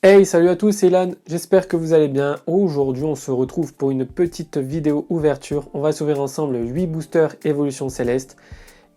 Hey, salut à tous, c'est Ilan, j'espère que vous allez bien. Aujourd'hui, on se retrouve pour une petite vidéo ouverture. On va s'ouvrir ensemble 8 boosters Évolution Céleste.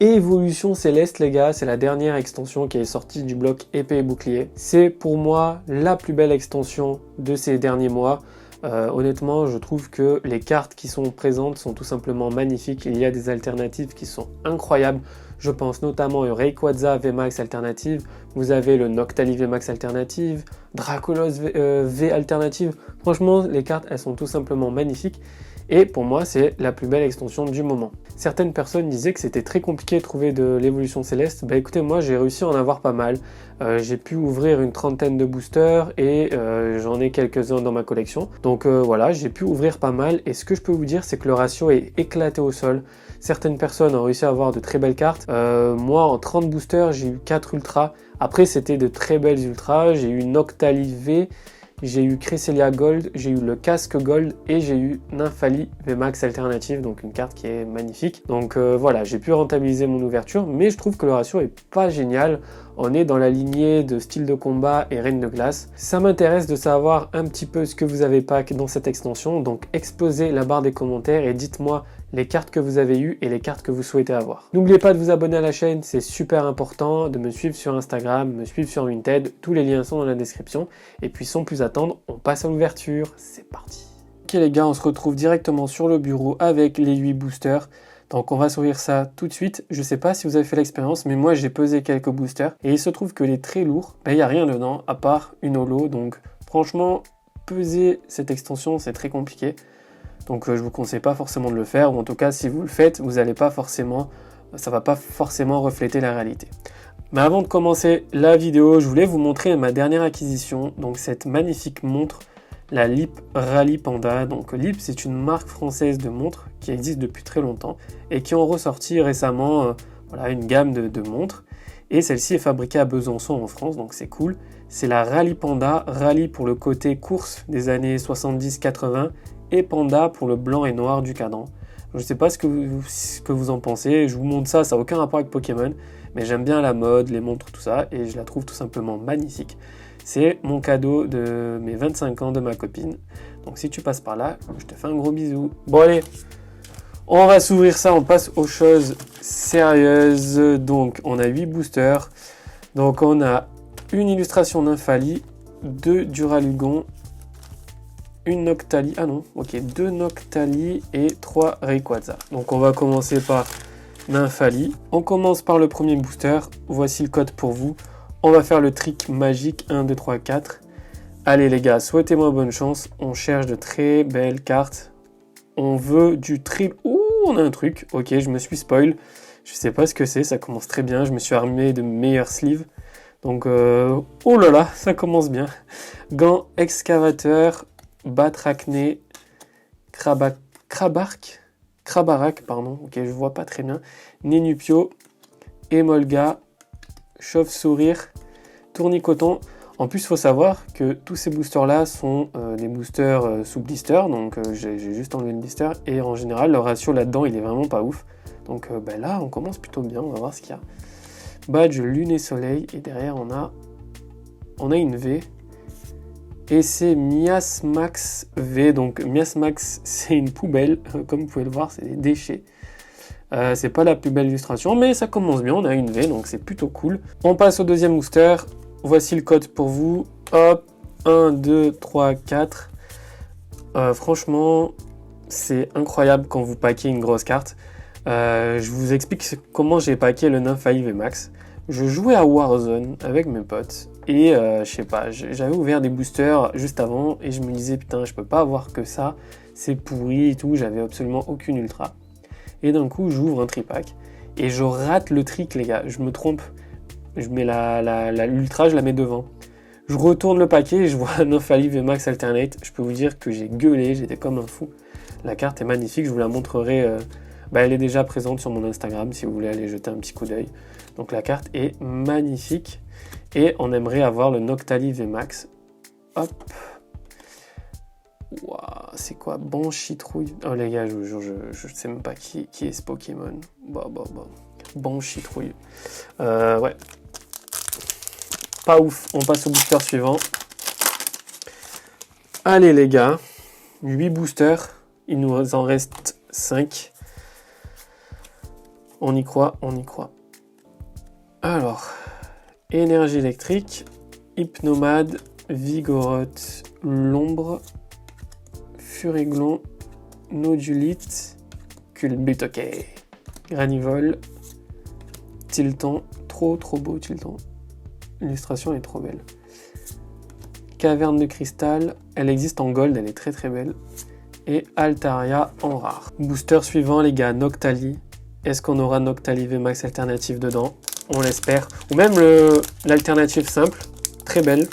Évolution Céleste, les gars, c'est la dernière extension qui est sortie du bloc épée et bouclier. C'est pour moi la plus belle extension de ces derniers mois. Honnêtement, je trouve que les cartes qui sont présentes sont tout simplement magnifiques. Il y a des alternatives qui sont incroyables. Je pense notamment au Rayquaza VMAX alternative. Vous avez le Noctali VMAX alternative, Dracolos V alternative. Franchement, les cartes, elles sont tout simplement magnifiques. Et pour moi, c'est la plus belle extension du moment. Certaines personnes disaient que c'était très compliqué de trouver de l'évolution céleste. Bah écoutez, moi j'ai réussi à en avoir pas mal. J'ai pu ouvrir une trentaine de boosters et j'en ai quelques-uns dans ma collection. Donc voilà, j'ai pu ouvrir pas mal. Et ce que je peux vous dire, c'est que le ratio est éclaté au sol. Certaines personnes ont réussi à avoir de très belles cartes. Moi, en 30 boosters, j'ai eu 4 ultras. Après, c'était de très belles ultras. J'ai eu Noctali V. J'ai eu Cresselia Gold, j'ai eu le casque Gold et j'ai eu Nymphali VMAX alternative, donc une carte qui est magnifique. Donc voilà, j'ai pu rentabiliser mon ouverture, mais je trouve que le ratio est pas génial. On est dans la lignée de style de combat et reine de glace. Ça m'intéresse de savoir un petit peu ce que vous avez pack dans cette extension, donc explosez la barre des commentaires et dites-moi les cartes que vous avez eues et les cartes que vous souhaitez avoir. N'oubliez pas de vous abonner à la chaîne, c'est super important, de me suivre sur Instagram, me suivre sur Vinted, tous les liens sont dans la description. Et puis sans plus attendre, on passe à l'ouverture, c'est parti. Ok les gars, on se retrouve directement sur le bureau avec les 8 boosters. Donc on va s'ouvrir ça tout de suite. Je sais pas si vous avez fait l'expérience, mais moi j'ai pesé quelques boosters. Et il se trouve que les très lourds, il n'y a rien dedans, à part une holo. Donc franchement, peser cette extension, c'est très compliqué. Donc je vous conseille pas forcément de le faire, ou en tout cas si vous le faites, vous allez pas forcément, ça va pas forcément refléter la réalité. Mais avant de commencer la vidéo, je voulais vous montrer ma dernière acquisition, donc cette magnifique montre, la Lip Rally Panda. Donc Lip, c'est une marque française de montres qui existe depuis très longtemps et qui ont ressorti récemment voilà, une gamme de montres. Et celle-ci est fabriquée à Besançon en France, donc c'est cool. C'est la Rally Panda, Rally pour le côté course des années 70-80 et Panda pour le blanc et noir du cadran. Je ne sais pas ce que vous en pensez, je vous montre ça, ça n'a aucun rapport avec Pokémon, mais j'aime bien la mode, les montres, tout ça, et je la trouve tout simplement magnifique. C'est mon cadeau de mes 25 ans de ma copine. Donc si tu passes par là, je te fais un gros bisou. Bon allez, on va s'ouvrir ça, on passe aux choses sérieuses. Donc on a 8 boosters. Donc on a une illustration Nymphali, 2 Duralugon, une Noctali, ah non, ok, 2 Noctali et 3 Rayquaza. Donc on va commencer par Nymphali. On commence par le premier booster, voici le code pour vous. On va faire le trick magique 1, 2, 3, 4. Allez les gars, souhaitez-moi bonne chance. On cherche de très belles cartes. On veut du triple. Ouh, on a un truc. Ok, je me suis spoil. Je sais pas ce que c'est, ça commence très bien. Je me suis armé de meilleurs sleeves. Donc, oh là là, ça commence bien. Gant excavateur, Batracné, Krabarak, pardon. Ok, je vois pas très bien. Nénupio, Emolga, Chauve-sourire, Tournicoton. En plus, il faut savoir que tous ces boosters-là sont des boosters sous blister, donc j'ai juste enlevé le blister, et en général, le ratio là-dedans, il est vraiment pas ouf. Donc là, on commence plutôt bien, on va voir ce qu'il y a. Badge, Lune et Soleil, et derrière, on a une V, et c'est Miasmax V, donc Miasmax, c'est une poubelle, comme vous pouvez le voir, c'est des déchets. C'est pas la plus belle illustration, mais ça commence bien, on a une V, donc c'est plutôt cool. On passe au deuxième booster, voici le code pour vous. Hop, 1, 2, 3, 4. Franchement, c'est incroyable quand vous packez une grosse carte. Je vous explique comment j'ai packé le Nymphali VMAX. Je jouais à Warzone avec mes potes, et je sais pas, j'avais ouvert des boosters juste avant, et je me disais, putain, je peux pas avoir que ça, c'est pourri et tout, j'avais absolument aucune ultra. Et d'un coup, j'ouvre un tripack et je rate le trick, les gars. Je me trompe. Je mets l'ultra, je la mets devant. Je retourne le paquet et je vois un Nymphali VMAX Alternate. Je peux vous dire que j'ai gueulé, j'étais comme un fou. La carte est magnifique, je vous la montrerai. Elle est déjà présente sur mon Instagram si vous voulez aller jeter un petit coup d'œil. Donc la carte est magnifique. Et on aimerait avoir le Noctali VMAX. Hop. Wow, c'est quoi? Banchitrouille. Oh les gars, je vous jure, je sais même pas qui est ce Pokémon. Banchitrouille. Ouais. Pas ouf. On passe au booster suivant. Allez les gars, 8 boosters, il nous en reste 5. On y croit, on y croit. Alors, énergie électrique, Hypnomade, Vigoroth, L'ombre, Furiglon, Nodulite, Culbute, ok. Granivol, Tilton, trop beau Tilton. L'illustration est trop belle. Caverne de cristal, elle existe en gold, elle est très belle. Et Altaria en rare. Booster suivant les gars, Noctali. Est-ce qu'on aura Noctali VMAX alternative dedans? On l'espère. Ou même l'alternative simple, très belle.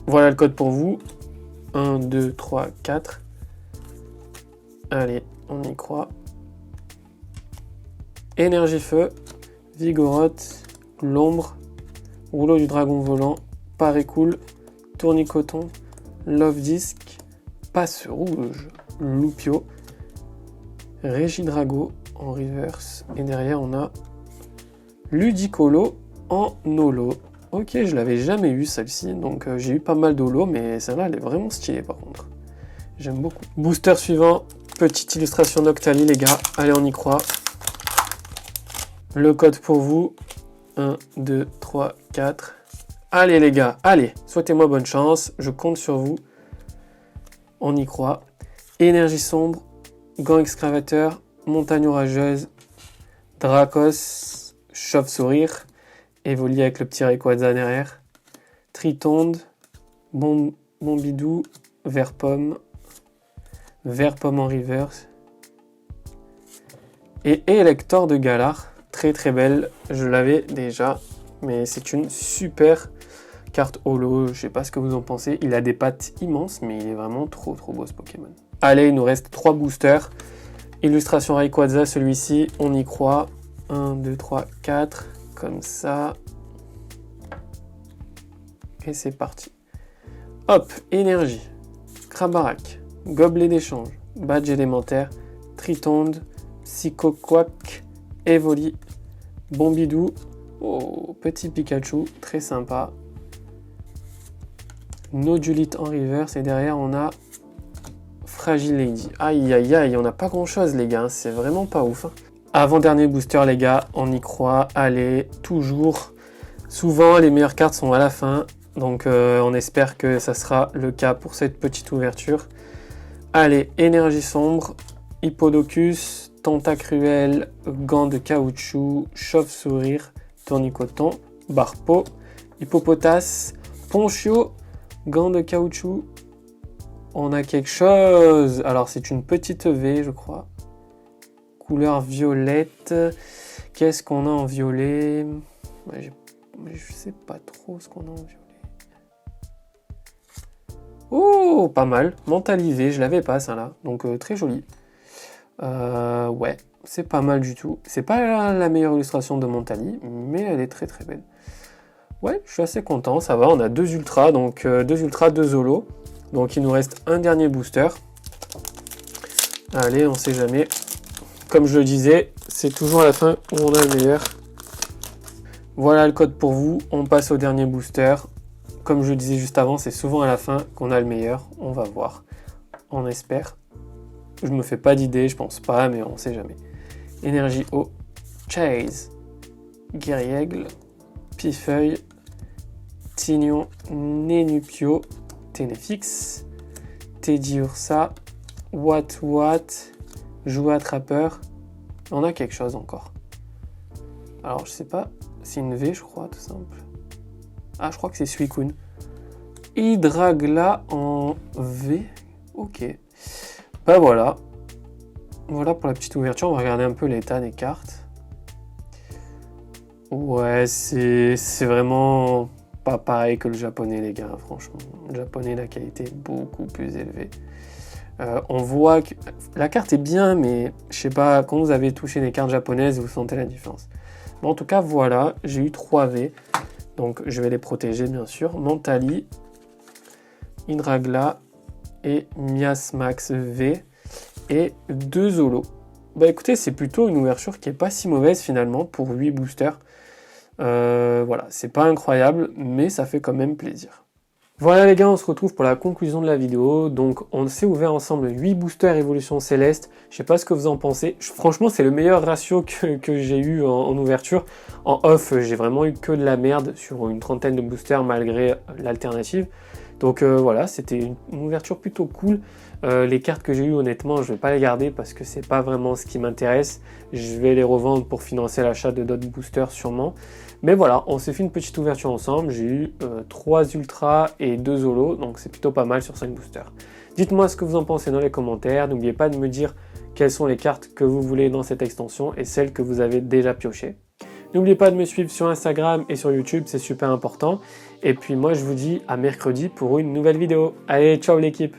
Voilà le code pour vous. 1, 2, 3, 4. Allez, on y croit. Énergie feu, Vigoroth, L'ombre, Rouleau du dragon volant, Paris-Cool, Tournicoton, Love Disc, Passe rouge, Loupio, Régidrago en reverse. Et derrière, on a Ludicolo en holo. Ok, je l'avais jamais eu celle-ci, donc j'ai eu pas mal d'holo, mais celle-là, elle est vraiment stylée par contre. J'aime beaucoup. Booster suivant, petite illustration Noctali, les gars. Allez, on y croit. Le code pour vous, 1, 2, 3, 4. Allez les gars, allez, souhaitez-moi bonne chance, je compte sur vous. On y croit. Énergie sombre, Gant excavateur, Montagne orageuse, Dracos, Chauve-sourire, Evoli avec le petit Rayquaza derrière, Tritonde, Bombidou, Vert-pomme en reverse, et Elector de Galar, très belle, je l'avais déjà, mais c'est une super carte holo, je sais pas ce que vous en pensez, il a des pattes immenses, mais il est vraiment trop beau ce Pokémon. Allez, il nous reste 3 boosters, illustration Rayquaza, celui-ci, on y croit, 1, 2, 3, 4, comme ça, et c'est parti. Hop, énergie, Crabarak, Gobelet d'échange, Badge élémentaire, Tritonde, Psychoquack, Evoli, Bombidou, oh, petit Pikachu, très sympa. Nodulite en reverse et derrière on a Fragile Lady. Aïe, on n'a pas grand chose les gars, hein, c'est vraiment pas ouf. Hein. Avant-dernier booster les gars, on y croit, allez, toujours. Souvent les meilleures cartes sont à la fin, donc on espère que ça sera le cas pour cette petite ouverture. Allez, énergie sombre, Hippodocus, Tentacruel, Gant de caoutchouc, Chauve-sourire, Tournicoton, Barpeau, Hippopotas, Ponchio, Gant de caoutchouc. On a quelque chose. Alors c'est une petite V je crois. Couleur violette. Qu'est-ce qu'on a en violet? Je sais pas trop ce qu'on a en violet. Oh, pas mal. Mentalisé, je l'avais pas ça là. Donc très joli. Ouais, c'est pas mal du tout. C'est pas la meilleure illustration de Montali, mais elle est très belle. Ouais, je suis assez content, ça va. On a 2 ultras, donc 2 ultras, 2 holos. Donc il nous reste un dernier booster. Allez, on sait jamais. Comme je le disais, c'est toujours à la fin où on a le meilleur. Voilà le code pour vous. On passe au dernier booster. Comme je le disais juste avant, c'est souvent à la fin qu'on a le meilleur. On va voir. On espère. Je me fais pas d'idée, je pense pas, mais on sait jamais. Énergie eau, Chase, Guerriègle, Pifeuille, Tignon, Nénupio, Ténéfix, Teddy Ursa, What, Jouet attrapeur. On a quelque chose encore. Alors je sais pas, c'est une V je crois, tout simple. Ah je crois que c'est Suicune. Hydragla en V, ok. Bah voilà. Voilà pour la petite ouverture, on va regarder un peu l'état des cartes. Ouais, c'est vraiment pas pareil que le japonais les gars, franchement. Le japonais, la qualité est beaucoup plus élevée. On voit que la carte est bien, mais je sais pas, quand vous avez touché les cartes japonaises, vous sentez la différence. Bon, en tout cas, voilà, j'ai eu 3 V, donc je vais les protéger bien sûr. Mentali, Hydragla et Miasmax V et 2 holos. Bah écoutez, c'est plutôt une ouverture qui est pas si mauvaise finalement pour 8 boosters. Voilà, c'est pas incroyable, mais ça fait quand même plaisir. Voilà les gars, on se retrouve pour la conclusion de la vidéo. Donc on s'est ouvert ensemble 8 boosters Évolution Céleste. Je sais pas ce que vous en pensez. Franchement, c'est le meilleur ratio que j'ai eu en ouverture. En off, j'ai vraiment eu que de la merde sur une trentaine de boosters malgré l'alternative. Donc voilà, c'était une ouverture plutôt cool. Les cartes que j'ai eues, honnêtement, je vais pas les garder parce que c'est pas vraiment ce qui m'intéresse. Je vais les revendre pour financer l'achat de d'autres boosters sûrement. Mais voilà, on s'est fait une petite ouverture ensemble. J'ai eu 3 ultras et 2 holos, donc c'est plutôt pas mal sur 5 boosters. Dites-moi ce que vous en pensez dans les commentaires. N'oubliez pas de me dire quelles sont les cartes que vous voulez dans cette extension et celles que vous avez déjà piochées. N'oubliez pas de me suivre sur Instagram et sur YouTube, c'est super important. Et puis moi, je vous dis à mercredi pour une nouvelle vidéo. Allez, ciao l'équipe!